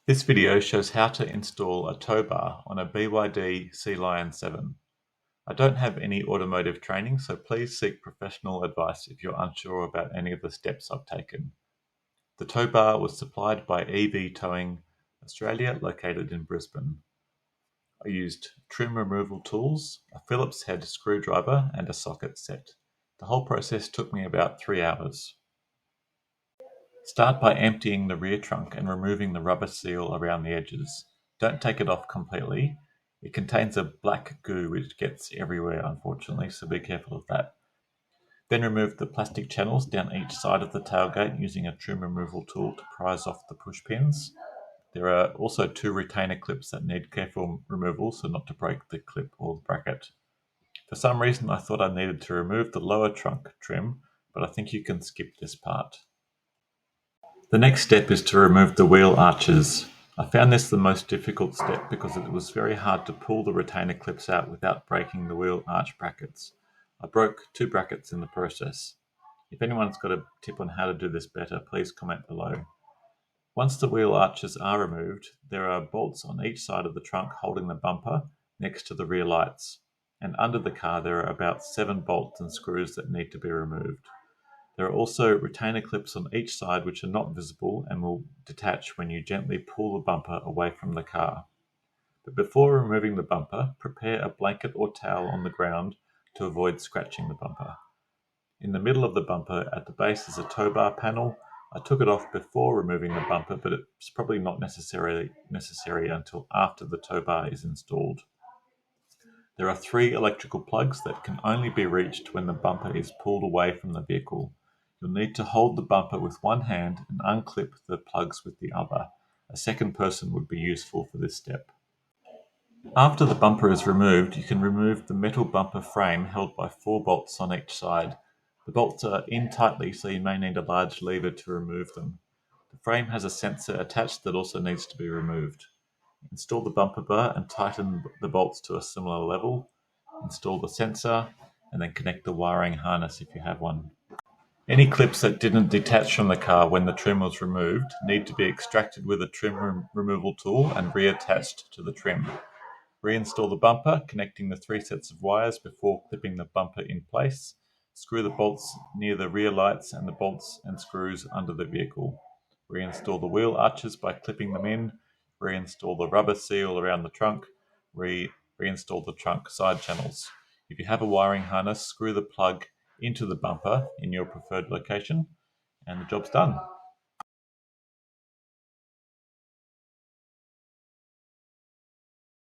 This video shows how to install a tow bar on a BYD Sealion 7. I don't have any automotive training, so please seek professional advice if you're unsure about any of the steps I've taken. The tow bar was supplied by EV Towing Australia, located in Brisbane. I used trim removal tools, a Phillips head screwdriver, and a socket set. The whole process took me about 3 hours. Start by emptying the rear trunk and removing the rubber seal around the edges. Don't take it off completely. It contains a black goo which gets everywhere, unfortunately, so be careful of that. Then remove the plastic channels down each side of the tailgate using a trim removal tool to prise off the push pins. There are also 2 retainer clips that need careful removal so not to break the clip or the bracket. For some reason I thought I needed to remove the lower trunk trim, but I think you can skip this part. The next step is to remove the wheel arches. I found this the most difficult step because it was very hard to pull the retainer clips out without breaking the wheel arch brackets. I broke 2 brackets in the process. If anyone's got a tip on how to do this better, please comment below. Once the wheel arches are removed, there are bolts on each side of the trunk holding the bumper next to the rear lights, and under the car there are about 7 bolts and screws that need to be removed. There are also retainer clips on each side which are not visible and will detach when you gently pull the bumper away from the car. But before removing the bumper, prepare a blanket or towel on the ground to avoid scratching the bumper. In the middle of the bumper at the base is a tow bar panel. I took it off before removing the bumper, but it's probably not necessary until after the tow bar is installed. There are 3 electrical plugs that can only be reached when the bumper is pulled away from the vehicle. You'll need to hold the bumper with one hand and unclip the plugs with the other. A second person would be useful for this step. After the bumper is removed, you can remove the metal bumper frame held by 4 bolts on each side. The bolts are in tightly, so you may need a large lever to remove them. The frame has a sensor attached that also needs to be removed. Install the bumper bar and tighten the bolts to a similar level. Install the sensor and then connect the wiring harness if you have one. Any clips that didn't detach from the car when the trim was removed need to be extracted with a trim removal tool and reattached to the trim. Reinstall the bumper, connecting the 3 sets of wires before clipping the bumper in place. Screw the bolts near the rear lights and the bolts and screws under the vehicle. Reinstall the wheel arches by clipping them in. Reinstall the rubber seal around the trunk. Reinstall the trunk side channels. If you have a wiring harness, screw the plug into the bumper in your preferred location, and the job's done.